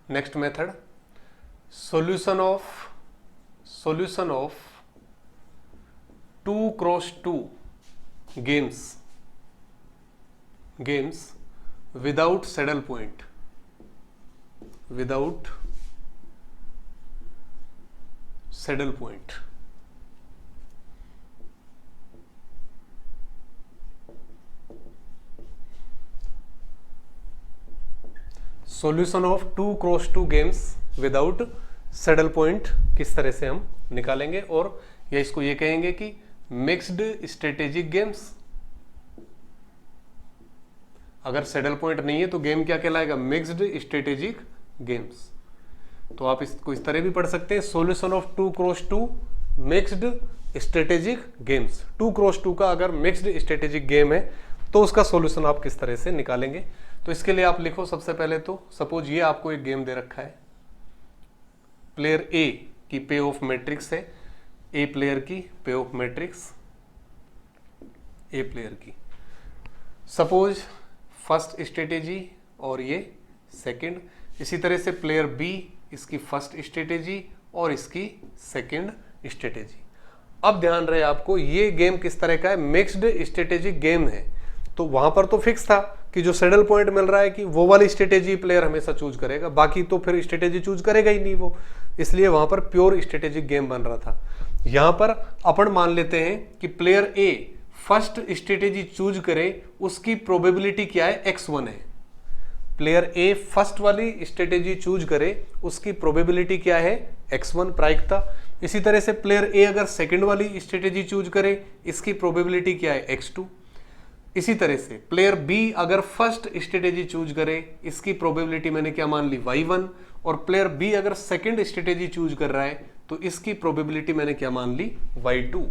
Next method, solution of 2x2 games without saddle point, solution of 2x2 games without saddle point किस तरह से हम निकालेंगे, और या इसको ये कहेंगे कि मिक्स्ड स्ट्रेटेजिक गेम्स। अगर सैडल पॉइंट नहीं है तो गेम क्या कहलाएगा, मिक्स्ड स्ट्रेटेजिक गेम्स। तो आप इसको इस तरह भी पढ़ सकते हैं, solution of 2x2 mixed strategic games. 2x2 का अगर मिक्स्ड स्ट्रेटेजिक गेम है तो उसका सॉल्यूशन आप किस तरह से निकालेंगे। तो इसके लिए आप लिखो सबसे पहले तो, सपोज ये आपको एक गेम दे रखा है, प्लेयर ए की पे ऑफ मैट्रिक्स है, ए प्लेयर की पे ऑफ मैट्रिक्स, ए प्लेयर की, सपोज फर्स्ट स्ट्रेटेजी और ये सेकंड। इसी तरह से प्लेयर बी, इसकी फर्स्ट स्ट्रेटेजी और इसकी सेकंड स्ट्रेटेजी। अब ध्यान रहे आपको, ये गेम किस तरह का है, मिक्स्ड स्ट्रेटेजिक गेम है। तो वहां पर तो फिक्स था कि जो सैडल पॉइंट मिल रहा है कि वो वाली स्ट्रेटेजी प्लेयर हमेशा चूज करेगा, बाकी तो फिर स्ट्रेटेजी चूज करेगा ही नहीं वो, इसलिए वहां पर प्योर स्ट्रेटेजिक गेम बन रहा था। यहां पर अपन मान लेते हैं कि player A first strategy choose करे, उसकी प्रोबेबिलिटी क्या है, x1 है। प्लेयर ए फर्स्ट वाली स्ट्रेटेजी चूज करे, उसकी प्रोबेबिलिटी क्या है, x1 प्रायिकता। इसी तरह से प्लेयर ए अगर सेकंड वाली स्ट्रेटेजी चूज करे, इसकी प्रोबेबिलिटी क्या है, x2। इसी तरह से प्लेयर बी अगर फर्स्ट स्ट्रेटेजी चूज करे, इसकी प्रोबेबिलिटी मैंने क्या मान ली, y1। और प्लेयर बी अगर सेकंड स्ट्रेटेजी चूज कर रहा है तो इसकी प्रोबेबिलिटी मैंने क्या मान ली, y2।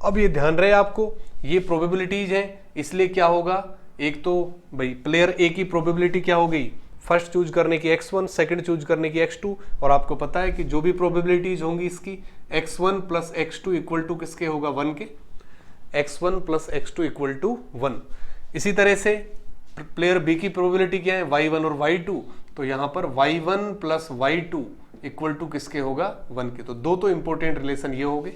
अब ये ध्यान रहे आपको, ये प्रोबेबिलिटीज हैं, इसलिए क्या होगा, एक तो भाई प्लेयर ए की प्रोबेबिलिटी क्या हो गई, फर्स्ट चूज करने की x1, सेकंड चूज करने की x2। और आपको पता है कि जो भी प्रोबेबिलिटीज होंगी इसकी, x1 plus x2 equal to किसके होगा, 1 के, x1 plus x2 equal to 1। इसी तरह से प्लेयर बी की प्रोबेबिलिटी क्या है, y1 और y2। तो यहां पर y1 plus y2 equal to किसके होगा, 1 के। तो दो तो इंपॉर्टेंट रिलेशन ये हो गए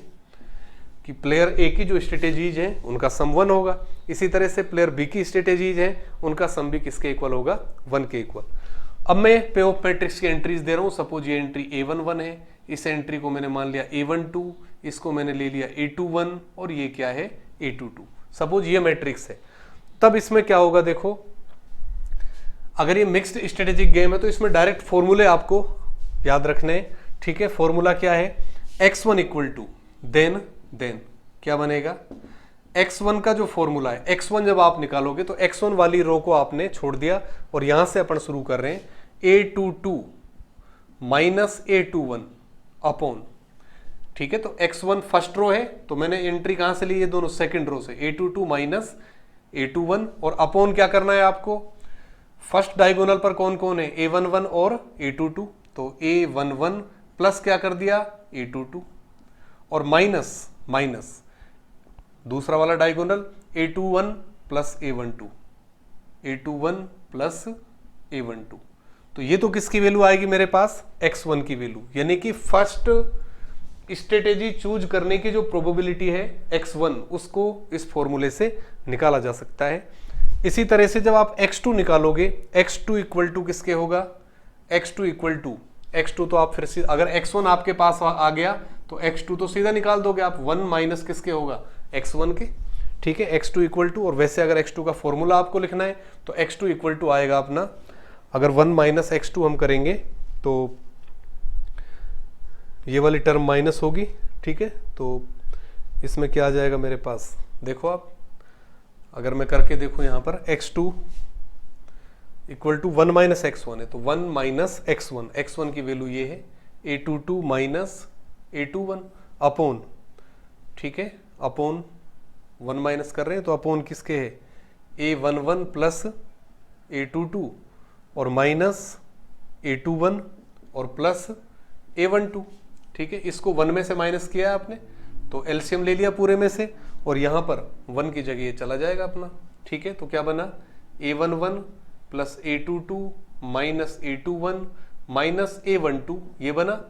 कि प्लेयर ए की जो स्ट्रेटेजीज हैं उनका सम 1 होगा, इसी तरह से प्लेयर बी की स्ट्रेटेजीज हैं उनका सम भी किसके इक्वल होगा, 1 के इक्वल। अब मैं पे ऑफ मैट्रिक्स की एंट्रीज दे रहा हूं, सपोज ये एंट्री a11 है, इस एंट्री को मैंने मान लिया a12, इसको मैंने ले लिया a21 और ये क्या है, a22। सपोज ये मैट्रिक्स है, तब इसमें क्या होगा, देखो अगर ये मिक्स्ड स्ट्रेटेजिक गेम है तो इसमें डायरेक्ट फॉर्मूले आपको याद रखने हैं, ठीक है। फॉर्मूला क्या है, x1 इक्वल टू देन क्या बनेगा, x1 का जो फॉर्मूला है, x1 जब आप निकालोगे तो x1 वाली रो को आपने छोड़ दिया और यहां से अपन शुरू कर रहे हैं a22 माइनस a21 अपॉन, ठीक है। तो x1 फर्स्ट रो है तो मैंने एंट्री कहां से ली, ये दोनों सेकंड रो से, a22 माइनस a21 और अपॉन क्या करना है आपको, फर्स्ट डायगोनल पर कौन कौन है, a11 और a22। तो a11 प्लस क्या कर दिया, a22 और माइनस दूसरा वाला diagonal a21 plus a12, a21 plus a12। तो ये तो किसकी वैल्यू आएगी मेरे पास, x1 की वैल्यू, यानी कि फर्स्ट स्ट्रेटेजी चूज करने की जो प्रोबेबिलिटी है x1, उसको इस फॉर्मूले से निकाला जा सकता है। इसी तरह से जब आप x2 निकालोगे, x2 इक्वल टू किसके होगा, x2 तो आप फिर से अगर x1 आपके पास आ गया तो x2 तो सीधा निकाल दोगे आप, 1 माइनस किसके होगा, x1 के, ठीक है। x2 इक्वल टू, और वैसे अगर x2 का फॉर्मूला आपको लिखना है तो x2 इक्वल टू आएगा अपना, अगर 1 माइनस x2 हम करेंगे तो ये वाली टर्म माइनस होगी, ठीक है। तो इसमें क्या आ जाएगा मेरे पास, देखो आप अगर मैं करके देखूं यहां पर x2 equal to 1 minus x1 है, तो 1 माइनस x1 की वैल्यू ये है a22 माइनस a21 अपॉन, ठीक है, अपॉन 1 माइनस कर रहे हैं तो अपॉन किसके है, a11 प्लस a22 और माइनस a21 और प्लस a12, ठीक है। इसको 1 में से माइनस किया है आपने तो एलसीएम ले लिया पूरे में से, और यहां पर 1 की जगह ये चला जाएगा अपना, ठीक है। तो क्या बना, a11 plus a22 minus a21 minus A12 ये बना,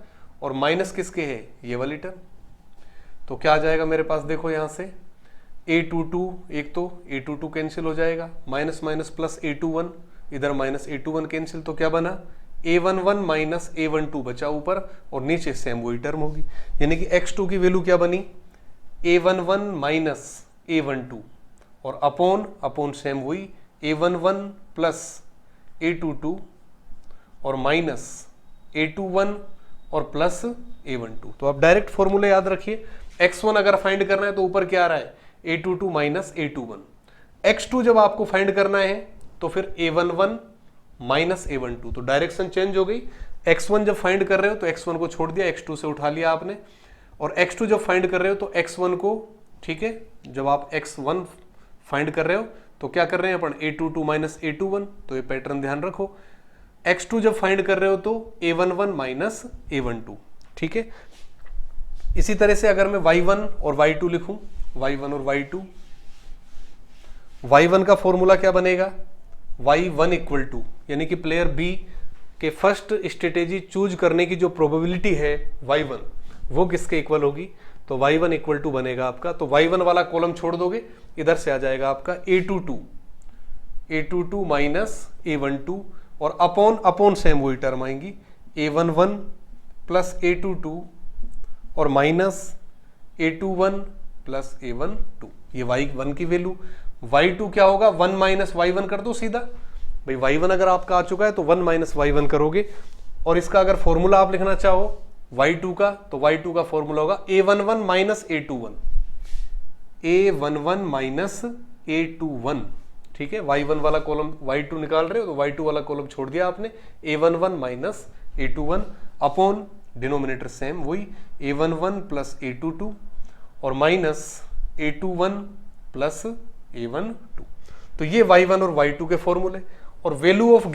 और माइनस किसके है, ये वाली टर्म। तो क्या आ जाएगा मेरे पास, देखो यहां से A22, एक तो A22 कैंसिल हो जाएगा, माइनस माइनस प्लस A21, इधर माइनस A21 कैंसिल, तो क्या बना A11 माइनस A12 बचा ऊपर, और नीचे सेम वही टर्म होगी। यानी कि x2 की वैल्यू क्या बनी, A11 माइनस A12, और अपॉन सेम वही A11 प्लस A22 और माइनस A21 और प्लस A12। तो आप डायरेक्ट फॉर्मूला याद रखिए, x1 अगर फाइंड करना है तो ऊपर क्या आ रहा है, A22 माइनस A21। x2 जब आपको फाइंड करना है तो फिर A11 माइनस A12, तो डायरेक्शन चेंज हो गई। x1 जब फाइंड कर रहे हो तो x1 को छोड़ दिया, x2 से उठा लिया आपने, और x2 जब फाइंड कर रहे हो तो x1 को, ठीक है, जब आप x1 फाइंड कर रहे हो तो क्या कर रहे हैं अपन, A22 माइनस A21, तो ये पैटर्न ध्यान रखो। x2 जब फाइंड कर रहे हो तो A11 माइनस A12, ठीक है। इसी तरह से अगर मैं y1 और y2 लिखूं, y1 और y2, y1 का फॉर्मूला क्या बनेगा, y1 इक्वल टू, यानी कि प्लेयर बी के फर्स्ट स्ट्रेटेजी चूज करने की जो प्रोबेबिलिटी है y1, वो किसके इक्वल होगी, तो y1 इक्वल टू बनेगा आपका, तो y1 वाला कॉलम छोड़ दोगे, इधर से आ जाएगा आपका A22 माइनस A12, और अपॉन सेम वही टर्म आएंगी, A11 प्लस A22 और माइनस A21 प्लस A12, ये y1 की वैल्यू। y2 क्या होगा, 1 माइनस y1 कर दो सीधा, भाई y1 अगर आपका आ चुका है तो 1 माइनस y1 करोगे, और इसका अगर फॉर्मूला आप लिखना चाहो y2 का, तो y2 का फॉर्मूला होगा A11 minus A21, A11 minus A21, ठीक है। y1 वाला कॉलम y2 निकाल रहे हो तो y2 वाला कॉलम छोड़ दिया आपने, A11 minus A21 upon denominator same वही A11 प्लस A22 और माइनस A21 प्लस A12, तो ये y1 और y2 के फॉर्मूले। और वैल्यू ऑफ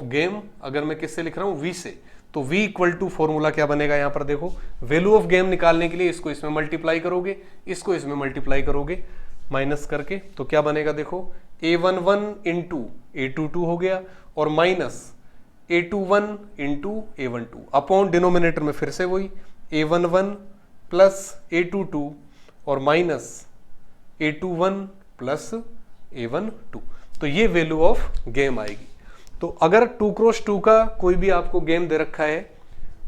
गेम अगर मैं किससे लिख रहा हूं, v से, तो v इक्वल टू फॉर्मूला क्या बनेगा, यहां पर देखो, वैल्यू ऑफ गेम निकालने के लिए इसको इसमें मल्टीप्लाई करोगे, इसको इसमें मल्टीप्लाई करोगे माइनस करके, तो क्या बनेगा, देखो A11 इंटू A22 हो गया, और minus A21 into A12 upon denominator में फिर से वही A11 प्लस A22 और माइनस A21 प्लस A12, तो ये वैल्यू ऑफ गेम आएगी। तो अगर 2x2 का कोई भी आपको गेम दे रखा है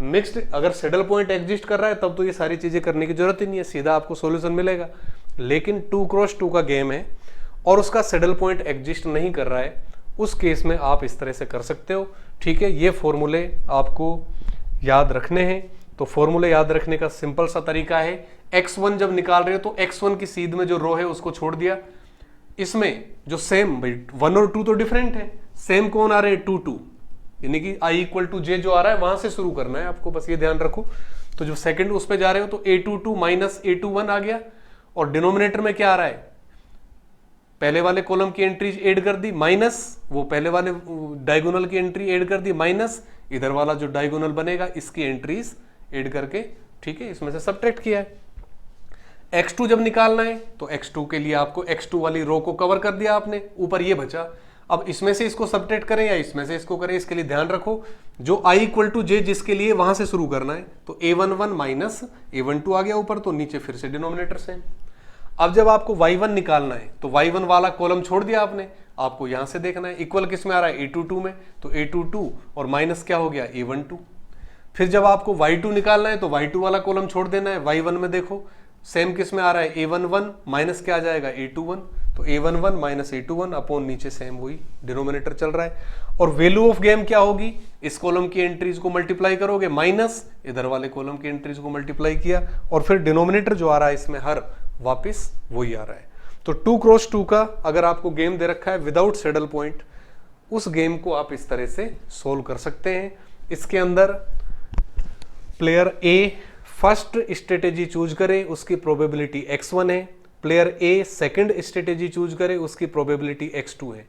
मिक्स्ड, अगर सैडल पॉइंट एग्जिस्ट कर रहा है तब तो ये सारी चीजें करने की जरूरत ही नहीं है, सीधा आपको सॉल्यूशन मिलेगा। लेकिन 2x2 का गेम है और उसका सैडल पॉइंट एग्जिस्ट नहीं कर रहा है, उस केस में आप इस तरह से कर सकते हो, ठीक है। ये फॉर्मूले आपको याद रखने हैं। तो फॉर्मूले याद रखने का सिंपल सा तरीका है, x1 जब निकाल रहे हो तो x1 की सीध में जो रो है उसको छोड़ दिया, इसमें जो सेम, भाई 1 और 2 तो डिफरेंट है, सेम कौन आ रहे हैं, 2 2, यानी कि i इक्वल टू जे जो आ रहा है वहां से शुरू करना है आपको, बस ये ध्यान रखो। तो जो सेकंड उस पे जा रहे हो तो A22 माइनस A21 आ गया, और डिनोमिनेटर में क्या आ रहा है, पहले वाले कॉलम की एंट्रीज ऐड कर दी, माइनस वो पहले वाले डायगोनल की एंट्री ऐड कर दी, माइनस इधर वाला जो डायगोनल बनेगा इसकी एंट्रीज ऐड करके, ठीक है, इसमें से सब्ट्रैक्ट किया है। x2 जब निकालना है तो x2 के लिए आपको x2 वाली रो को कवर कर दिया आपने, ऊपर ये बचा। अब इसमें से इसको सब्ट्रैक्ट करें या इसमें से इसको करें, इसके लिए ध्यान रखो जो i इक्वल टू जे जिसके लिए वहां से शुरू करना है, तो A11 माइनस A12 आ गया ऊपर, तो नीचे फिर से डिनोमिनेटर सेम। अब जब आपको y1 निकालना है तो y1 वाला कॉलम छोड़ दिया आपने, आपको यहां से देखना है इक्वल किस में आ रहा है, A22 में, तो A22 और माइनस क्या हो गया, A12। फिर जब आपको y2 निकालना है तो y2 वाला कॉलम छोड़ देना है, y1 में देखो सेम किस में आ रहा है, A11 माइनस क्या आ जाएगा, A21, तो A11 माइनस A21 अपॉन नीचे सेम वही डिनोमिनेटर चल रहा है। और वैल्यू ऑफ गेम क्या होगी, इस कॉलम की एंट्रीज को मल्टीप्लाई करोगे, माइनस इधर वाले कॉलम की एंट्रीज को मल्टीप्लाई किया, और फिर डिनोमिनेटर जो आ रहा है इसमें हर वापस वही आ रहा है। तो 2x2 का अगर आपको गेम दे रखा है विदाउट सैडल पॉइंट, उस गेम को आप इस तरह से सोल्व कर सकते हैं। इसके अंदर player A first strategy choose करे, उसकी प्रोबेबिलिटी x1 है। Player A second strategy choose करे, उसकी प्रोबेबिलिटी x2 है।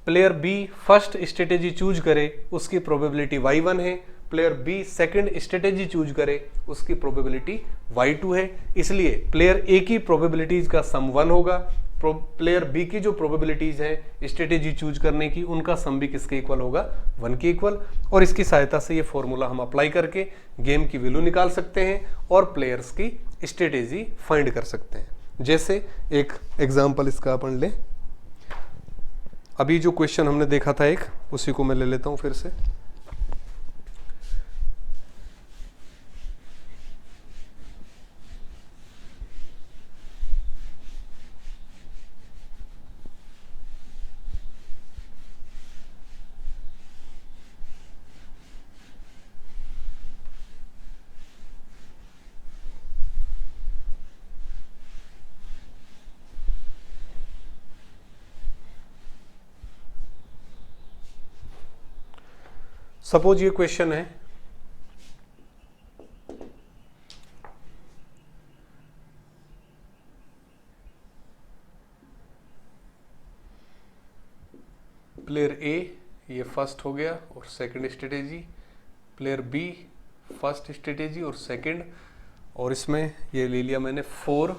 Player B first strategy choose करे, उसकी प्रोबेबिलिटी y1 है। Player B second strategy choose करे, उसकी प्रोबेबिलिटी y2 है। इसलिए प्लेयर ए की प्रोबेबिलिटीज का सम 1 होगा, प्लेयर बी की जो प्रोबेबिलिटीज है स्ट्रेटेजी चूज करने की, उनका सम भी किसके इक्वल होगा, 1 के इक्वल। और इसकी सहायता से ये फॉर्मूला हम अप्लाई करके गेम की वैल्यू निकाल सकते हैं और प्लेयर्स की स्ट्रेटेजी फाइंड कर सकते हैं। जैसे एक एग्जांपल इसका अपन लें, अभी जो क्वेश्चन हमने देखा था एक, उसी को मैं ले लेता हूं फिर से। सपोज ये क्वेश्चन है, प्लेयर ए ये फर्स्ट हो गया और second strategy, player B first strategy और सेकंड, और इसमें ये ले लिया मैंने 4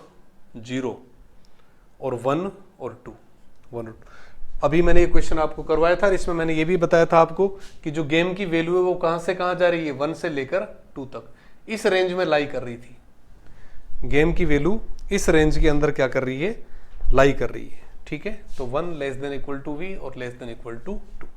0 और 1 और 2 1 और 2। अभी मैंने ये क्वेश्चन आपको करवाया था, इसमें मैंने ये भी बताया था आपको कि जो गेम की वैल्यू है वो कहां से कहां जा रही है, 1 से लेकर 2 तक, इस रेंज में लाई कर रही थी। गेम की वैल्यू इस रेंज के अंदर क्या कर रही है, लाई कर रही है। ठीक है, तो 1 less than equal to v और लेस देन इक्वल टू 2,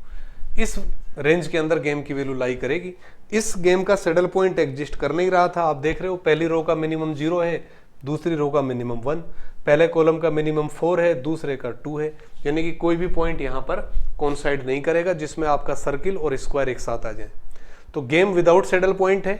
इस रेंज के अंदर गेम की वैल्यू लाई करेगी। इस गेम का सैडल पॉइंट एग्जिस्ट कर नहीं रहा था, आप देख रहे हो पहली रो का मिनिमम 0 है, दूसरी रो का मिनिमम 1, पहले कॉलम का मिनिमम 4 है, दूसरे का 2 है, यानी कि कोई भी पॉइंट यहाँ पर कोइंसाइड नहीं करेगा जिसमें आपका सर्किल और स्क्वायर एक साथ आ जाए। तो गेम विदाउट सैडल पॉइंट है,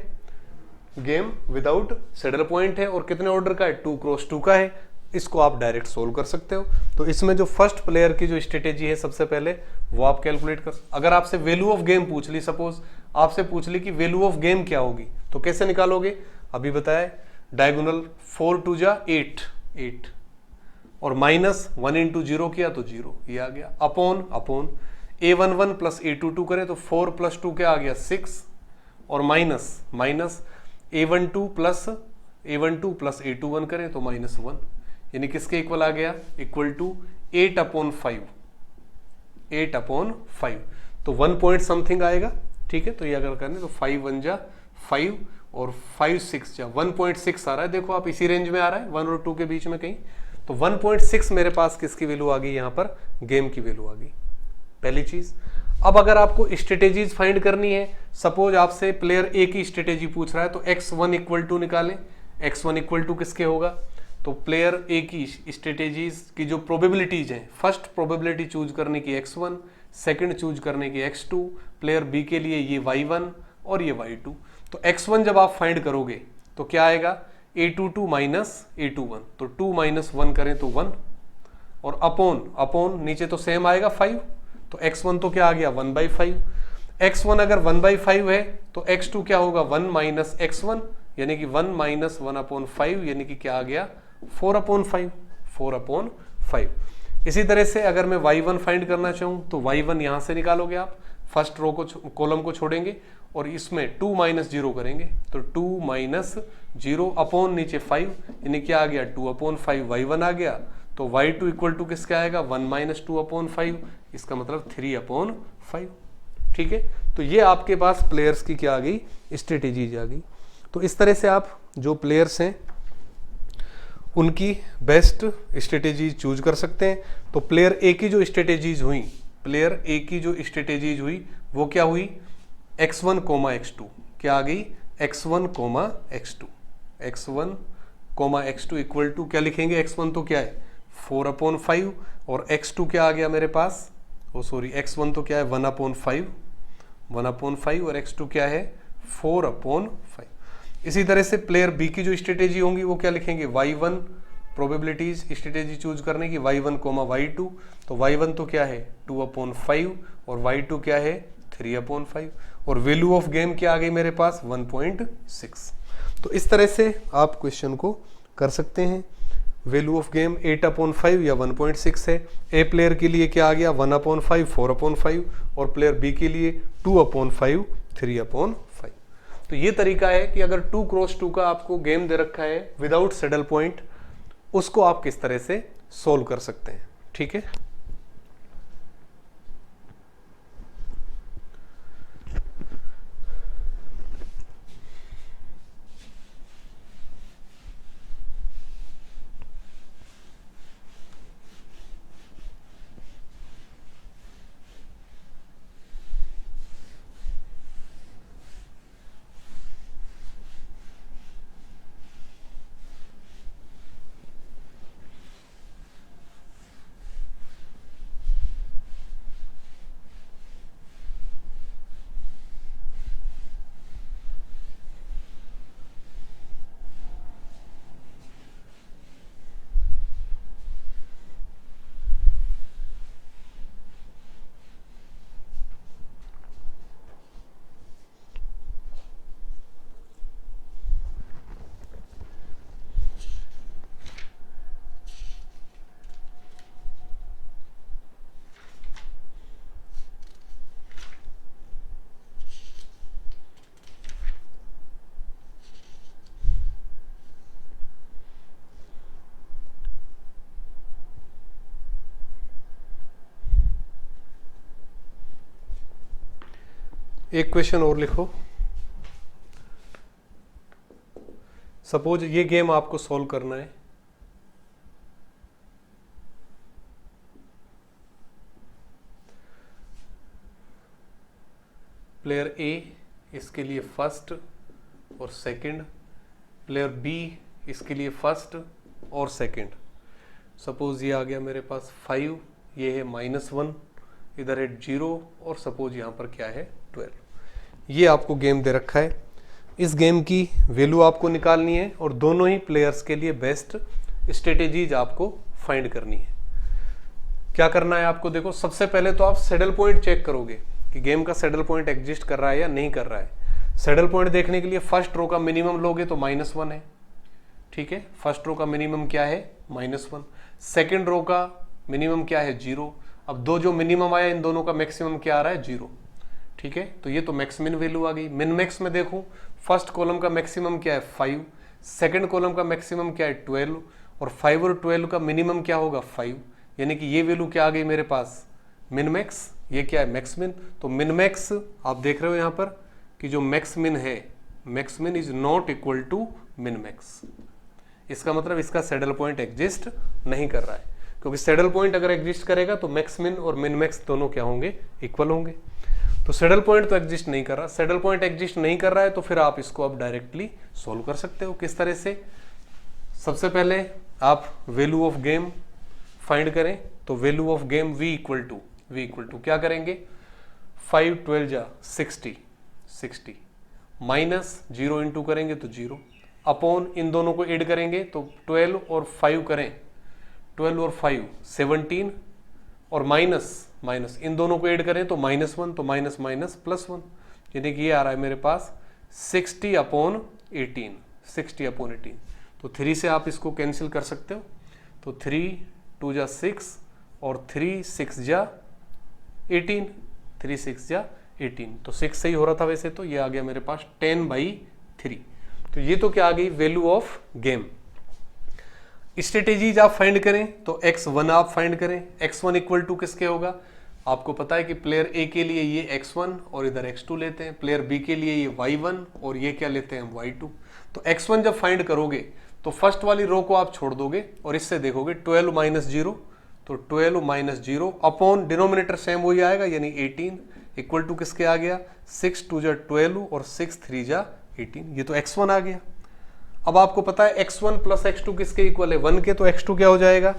गेम विदाउट सैडल पॉइंट है और कितने ऑर्डर का है, 2 क्रॉस 2 का है। इसको आप डायरेक्ट सोल्व कर सकते हो। तो इसमें जो फर्स्ट प्लेयर की जो स्ट्रेटेजी है सबसे पहले वो आप कैलकुलेट कर, अगर आपसे वैल्यू ऑफ गेम पूछ ली, सपोज आपसे पूछ ली कि वैल्यू ऑफ गेम क्या होगी, तो कैसे निकालोगे, अभी बताया, डायगोनल 4 2 जा 8 और माइनस 1 इंटू 0 किया तो 0, ये आ गया, अपॉन A11 प्लस A22 करें तो 4 प्लस 2 क्या आ गया 6, और माइनस A12 प्लस A21 करें तो -1, यानी किसके इक्वल आ गया, इक्वल टू 8/5, तो 1 पॉइंट समथिंग आएगा। ठीक है, तो ये अगर करने तो 5 1 जा 5 और 5 6 जा 1.6 आ रहा है, देखो आप इसी रेंज में आ रहा है 1 और 2 के बीच में कहीं, तो 1.6 मेरे पास किसकी वैल्यू आ गई, यहाँ पर गेम की वैल्यू आ गई, पहली चीज। अब अगर आपको स्ट्रेटेजीज फाइंड करनी है, सपोज आपसे प्लेयर ए की स्ट्रेटेजी पूछ रहा है, तो x1 इक्वल टू निकालें, x1 इक्वल टू किसके होगा, तो प्लेयर ए की स्ट्रेटेजीज की जो प्रोबेबिलिटीज हैं, फर्स्ट प्रोबेबिलिटी चूज करने की x1, सेकंड चूज करने की x2, प्लेयर बी के लिए ये y1 और ये y2। तो x1 जब आप फाइंड करोगे तो क्या आएगा, A22 माइनस A21, तो 2 माइनस 1 करें तो 1, और अपॉन नीचे तो सेम आएगा 5, तो x1 तो क्या आ गया 1/5, x1 अगर 1/5 है तो x2 क्या होगा 1 माइनस x1, यानी कि 1 माइनस 1/5, यानी कि क्या आ गया 4/5। इसी तरह से अगर मैं y1 फाइंड करना चाहूं तो y1 यहां से निकालोगे आप, फर्स्ट रो को कॉलम को छोड़ेंगे और इसमें 2 माइनस 0 करेंगे, तो 2 माइनस 0 अपॉन नीचे 5, यानी क्या आ गया 2/5, y1 आ गया, तो y2 इक्वल टू किसका आएगा 1 माइनस 2/5, इसका मतलब 3/5। ठीक है, तो ये आपके पास प्लेयर्स की क्या आ गई, स्ट्रेटेजीज आ गई। तो इस तरह से आप जो प्लेयर्स हैं उनकी बेस्ट स्ट्रेटेजीज चूज कर सकते हैं। तो प्लेयर ए की जो स्ट्रेटेजीज हुई, वो क्या हुई, x1, x2, क्या आ गई x1, x2 इक्वल टू क्या लिखेंगे, x1 तो क्या है 4/5 और x2 क्या आ गया मेरे पास, x1 तो क्या है 1/5 और x2 क्या है 4/5। इसी तरह से प्लेयर बी की जो स्ट्रेटेजी होंगी वो क्या लिखेंगे, y1 प्रोबेबिलिटीज स्ट्रेटेजी चूज करने की, y1, y2, तो y1 तो क्या है 2/5 और y2 क्या है 3/5, और वैल्यू ऑफ गेम क्या आ गई मेरे पास 1.6। तो इस तरह से आप क्वेश्चन को कर सकते हैं। वैल्यू ऑफ गेम 8/5 या 1.6 है, ए प्लेयर के लिए क्या आ गया 1/5, 4/5, और प्लेयर बी के लिए 2/5, 3/5। तो ये तरीका है कि अगर 2 क्रॉस 2 का आपको गेम दे रखा है विदाउट सैडल पॉइंट, उसको आप किस तरह से सोल्व कर सकते हैं। ठीक है, एक क्वेश्चन और लिखो। सपोज ये गेम आपको सॉल्व करना है। प्लेयर ए इसके लिए फर्स्ट और सेकंड, प्लेयर बी इसके लिए फर्स्ट और सेकंड। सपोज ये आ गया मेरे पास 5, ये है -1, इधर है 0 और सपोज यहाँ पर क्या है 12। ये आपको गेम दे रखा है। इस गेम की वैल्यू आपको निकालनी है और दोनों ही प्लेयर्स के लिए बेस्ट स्ट्रेटेजीज आपको फाइंड करनी है। क्या करना है आपको, देखो सबसे पहले तो आप सैडल पॉइंट चेक करोगे कि गेम का सैडल पॉइंट एग्जिस्ट कर रहा है या नहीं कर रहा है। सैडल पॉइंट देखने के लिए फर्स्ट रो का मिनिमम लोगे तो -1 है। ठीक है, फर्स्ट रो का मिनिमम क्या है -1। सेकेंड रो का मिनिमम क्या है 0। अब दो जो मिनिमम आया इन दोनों का मैक्सिमम क्या आ रहा है 0। ठीक है, तो ये तो मैक्स मिन वैल्यू आ गई। मिन मैक्स में देखूं, फर्स्ट कॉलम का मैक्सिमम क्या है 5, सेकंड कॉलम का मैक्सिमम क्या है 12 और 5 और 12 का मिनिमम क्या होगा 5, यानी कि ये वैल्यू क्या आ गई मेरे पास मिन मैक्स। ये क्या है मैक्स मिन। तो मिन मैक्स आप देख रहे हो यहाँ पर कि जो मैक्स मिन है, max min is not equal to min max. इसका मतलब इसका सैडल पॉइंट एग्जिस्ट नहीं कर रहा है, क्योंकि सैडल पॉइंट अगर एग्जिस्ट करेगा तो मैक्स मिन और मिन मैक्स दोनों क्या होंगे इक्वल होंगे। तो सैडल पॉइंट तो एग्जिस्ट नहीं कर रहा। सैडल पॉइंट एग्जिस्ट नहीं कर रहा है तो फिर आप इसको अब डायरेक्टली सोल्व कर सकते हो। किस तरह से, सबसे पहले आप वैल्यू ऑफ गेम फाइंड करें। तो value of game v equal to क्या करेंगे 5 12 जा 60 माइनस 0 इंटू करेंगे तो 0 अपॉन इन दोनों को ऐड करेंगे तो 12 और 5 करें, 12 और 5 17 और माइनस इन दोनों को ऐड करें तो -1, तो माइनस +1, यानी कि ये आ रहा है मेरे पास 60 अपॉन 18। तो 3 से आप इसको कैंसिल कर सकते हो। तो 3 2 जा 6 और 3 6 जा 18, 3 6 जा 18, तो 6 सही हो रहा था वैसे। तो ये आ गया मेरे पास 10/3। तो ये तो क्या आ गई वैल्यू ऑफ गेम। स्ट्रेटेजीज आप फाइंड करें तो x1 आप फाइंड करें। x1 इक्वल टू किसके होगा, आपको पता है कि प्लेयर ए के लिए ये x1 और इधर x2 लेते हैं, प्लेयर बी के लिए ये y1 और ये क्या लेते हैं y2। तो x1 जब फाइंड करोगे तो फर्स्ट वाली रो को आप छोड़ दोगे और इससे देखोगे 12 - 0, तो 12 - 0 अपॉन डिनोमिनेटर सेम वही आएगा, यानी 18 इक्वल टू किसके आ गया 6 2 जा 12 और 6 3 जा 18। ये तो x1 आ गया। अब आपको पता है x1 प्लस x2 किसके इक्वल है 1 के, तो x2 क्या हो जाएगा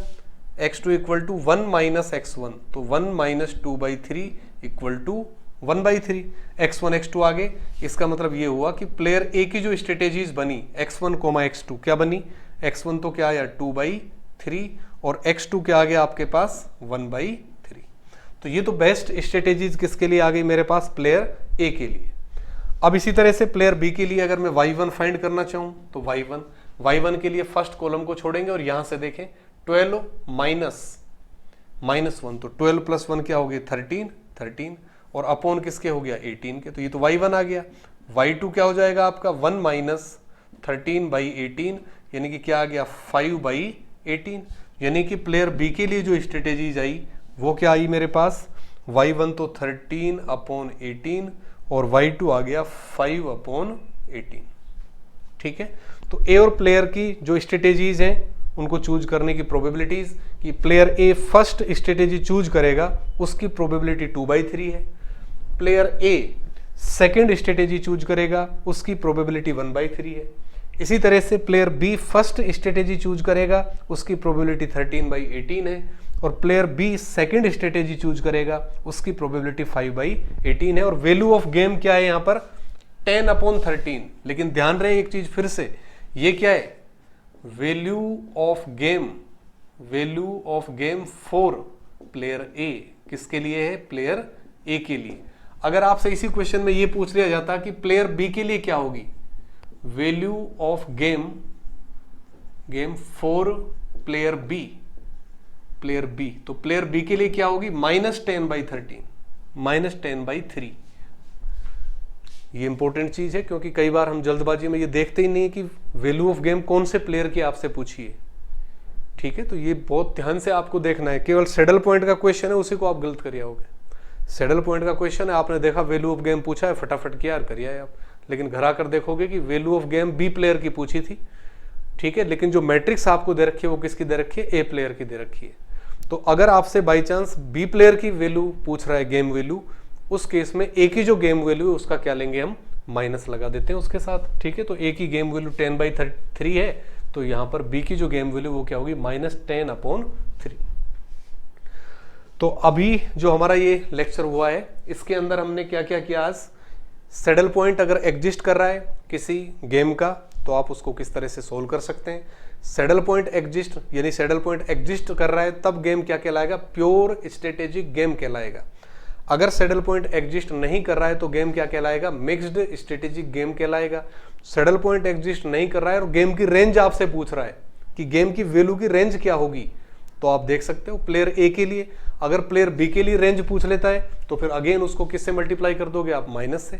x2 equal to 1 minus x1, तो 1 minus 2/3 equal to 1/3। x1 x2 आगे, इसका मतलब ये हुआ कि प्लेयर ए की जो स्ट्रेटेजीज बनी x1, x2 क्या बनी, x1 तो क्या आया 2/3 और x2 क्या आ गया आपके पास 1/3। तो ये तो बेस्ट स्ट्रेटेजीज किसके लिए आ गई मेरे पास, प्लेयर ए के लिए। अब इसी तरह से प्लेयर बी के लिए अगर मैं y1 फाइंड करना चाहूं तो y1 के लिए फर्स्ट कॉलम को छोड़ेंगे और यहां से देखें 12 माइनस 1, तो 12 प्लस 1 क्या हो गया 13 और अपॉन किसके हो गया 18 के, तो ये तो y1 आ गया। y2 क्या हो जाएगा आपका 1 माइनस 13/18, यानी कि क्या आ गया 5/18, यानी कि प्लेयर बी के लिए जो स्ट्रेटेजीज आई वो क्या आई मेरे पास, y1 तो 13/18 और y2 आ गया 5/18। ठीक है, तो ए और प्लेयर की जो स्ट्रेटेजीज हैं उनको चूज करने की प्रोबेबिलिटीज कि player A first strategy choose करेगा उसकी प्रोबेबिलिटी 2/3 है, player A second strategy choose करेगा उसकी प्रोबेबिलिटी 1/3 है। इसी तरह से player B first strategy choose करेगा उसकी प्रोबेबिलिटी 13/18 है, और player B second strategy choose करेगा उसकी प्रोबेबिलिटी 5/18 है। और वैल्यू ऑफ गेम क्या है यहाँ पर, 10/13। लेकिन ध्यान रहे एक चीज फिर से, ये क्या है, value of game for player ए, किसके लिए है, प्लेयर ए के लिए। अगर आपसे इसी क्वेश्चन में ये पूछ लिया जाता कि प्लेयर बी के लिए क्या होगी, value of game for player B, तो प्लेयर बी के लिए क्या होगी, -10/13, -10/3। ये इंपॉर्टेंट चीज है क्योंकि कई बार हम जल्दबाजी में ये देखते ही नहीं कि वैल्यू ऑफ गेम कौन से प्लेयर की आपसे पूछी है। ठीक है, तो ये बहुत ध्यान से आपको देखना है। केवल सैडल पॉइंट का क्वेश्चन है, उसी को आप गलत कर आओगे। सैडल पॉइंट का क्वेश्चन है, आपने देखा वैल्यू ऑफ गेम पूछा है, फटाफट किया और करिए आप, लेकिन घर आकर देखोगे कि value of game B player की पूछी थी। ठीक है, लेकिन जो मैट्रिक्स आपको दे रखी है वो किसकी दे रखी है, ए प्लेयर की दे रखी है। तो अगर आपसे बाई चांस बी प्लेयर की वैल्यू पूछ रहा है, गेम वैल्यू, उस केस में ए की जो गेम वैल्यू है उसका क्या लेंगे हम, माइनस लगा देते हैं उसके साथ। ठीक है, तो ए की गेम वैल्यू 10/3 है, तो यहां पर बी की जो गेम वैल्यू वो क्या होगी, -10/3। तो अभी जो हमारा ये लेक्चर हुआ है इसके अंदर हमने क्या क्या किया आज, सैडल पॉइंट अगर एग्जिस्ट कर रहा है किसी गेम का तो आप उसको किस तरह से सोल्व कर सकते हैं। सैडल पॉइंट एग्जिस्ट यानी सैडल पॉइंट एग्जिस्ट कर रहा है तब गेम क्या कहलाएगा, प्योर स्ट्रेटेजिक गेम कहलाएगा। अगर सैडल पॉइंट एग्जिस्ट नहीं कर रहा है तो गेम क्या कहलाएगा, मिक्स्ड स्ट्रेटेजिक गेम कहलाएगा। सैडल पॉइंट एग्जिस्ट नहीं कर रहा है और गेम की रेंज आपसे पूछ रहा है कि गेम की वैल्यू की रेंज क्या होगी, तो आप देख सकते हो प्लेयर ए के लिए, अगर प्लेयर बी के लिए रेंज पूछ लेता है तो फिर अगेन उसको किससे मल्टीप्लाई कर दोगे आप, माइनस से।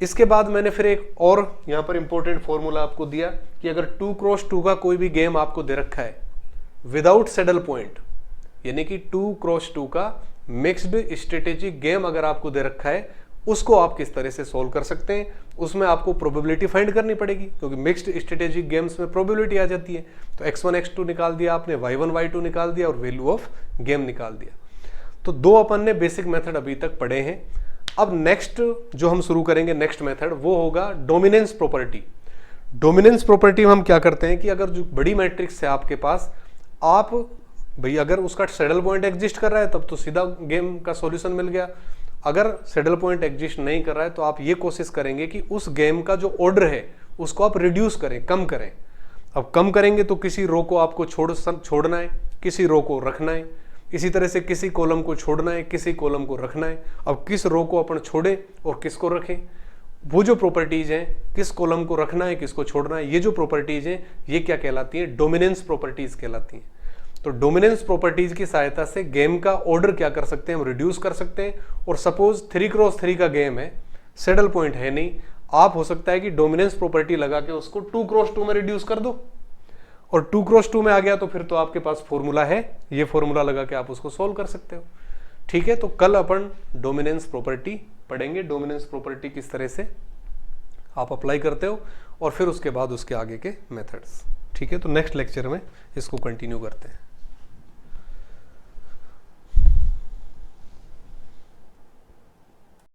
इसके बाद मैंने फिर एक और यहां पर इंपॉर्टेंट फॉर्मूला आपको दिया कि अगर 2x2 का कोई भी गेम आपको दे रखा है विदाउट सैडल पॉइंट, यानी कि 2x2 का मिक्स्ड स्ट्रेटेजिक गेम अगर आपको दे रखा है, उसको आप किस तरह से सोल्व कर सकते हैं। उसमें आपको प्रोबेबिलिटी फाइंड करनी पड़ेगी क्योंकि मिक्स्ड स्ट्रेटेजिक गेम्स में प्रोबेबिलिटी आ जाती है। तो x1 x2 निकाल दिया आपने, y1 y2 निकाल दिया और वैल्यू ऑफ गेम निकाल दिया। तो दो अपन ने बेसिक मेथड अभी तक पढ़े हैं। अब नेक्स्ट जो हम शुरू करेंगे नेक्स्ट मेथड वो होगा डोमिनेंस प्रॉपर्टी। डोमिनेंस प्रॉपर्टी में हम क्या करते हैं कि अगर जो बड़ी मैट्रिक्स है आपके पास, आप भाई अगर उसका सैडल पॉइंट एग्जिस्ट कर रहा है तब तो सीधा गेम का सॉल्यूशन मिल गया। अगर सैडल पॉइंट एग्जिस्ट नहीं कर रहा है तो आप ये कोशिश करेंगे कि उस गेम का जो ऑर्डर है उसको आप रिड्यूस करें, कम करें। अब कम करेंगे तो किसी रो को आपको छोड़ना है, किसी रो को रखना है, इसी तरह से किसी कॉलम को छोड़ना है, किसी कॉलम को रखना है। अब किस रो को अपन छोड़ें और किसको रखें, वो जो प्रॉपर्टीज हैं, किस कॉलम को रखना है, किसको छोड़ना है, ये जो प्रॉपर्टीज हैं ये क्या कहलाती हैं, डोमिनेंस प्रॉपर्टीज कहलाती हैं। तो डोमिनेंस प्रॉपर्टीज की सहायता से गेम का ऑर्डर क्या कर सकते हैं, हम रिड्यूस कर सकते हैं। और सपोज 3x3 का गेम है, सैडल पॉइंट है नहीं, आप हो सकता है कि डोमिनेंस प्रॉपर्टी लगा के उसको 2x2 में रिड्यूस कर दो, और 2x2 में आ गया तो फिर तो आपके पास फॉर्मूला है, ये फॉर्मूला लगा के आप उसको सोल्व कर सकते हो। ठीक है, तो कल अपन डोमिनेंस प्रॉपर्टी पढ़ेंगे, डोमिनेंस प्रॉपर्टी किस तरह से आप अप्लाई करते हो और फिर उसके बाद उसके आगे के मेथड्स। ठीक है, तो नेक्स्ट लेक्चर में इसको कंटिन्यू करते हैं।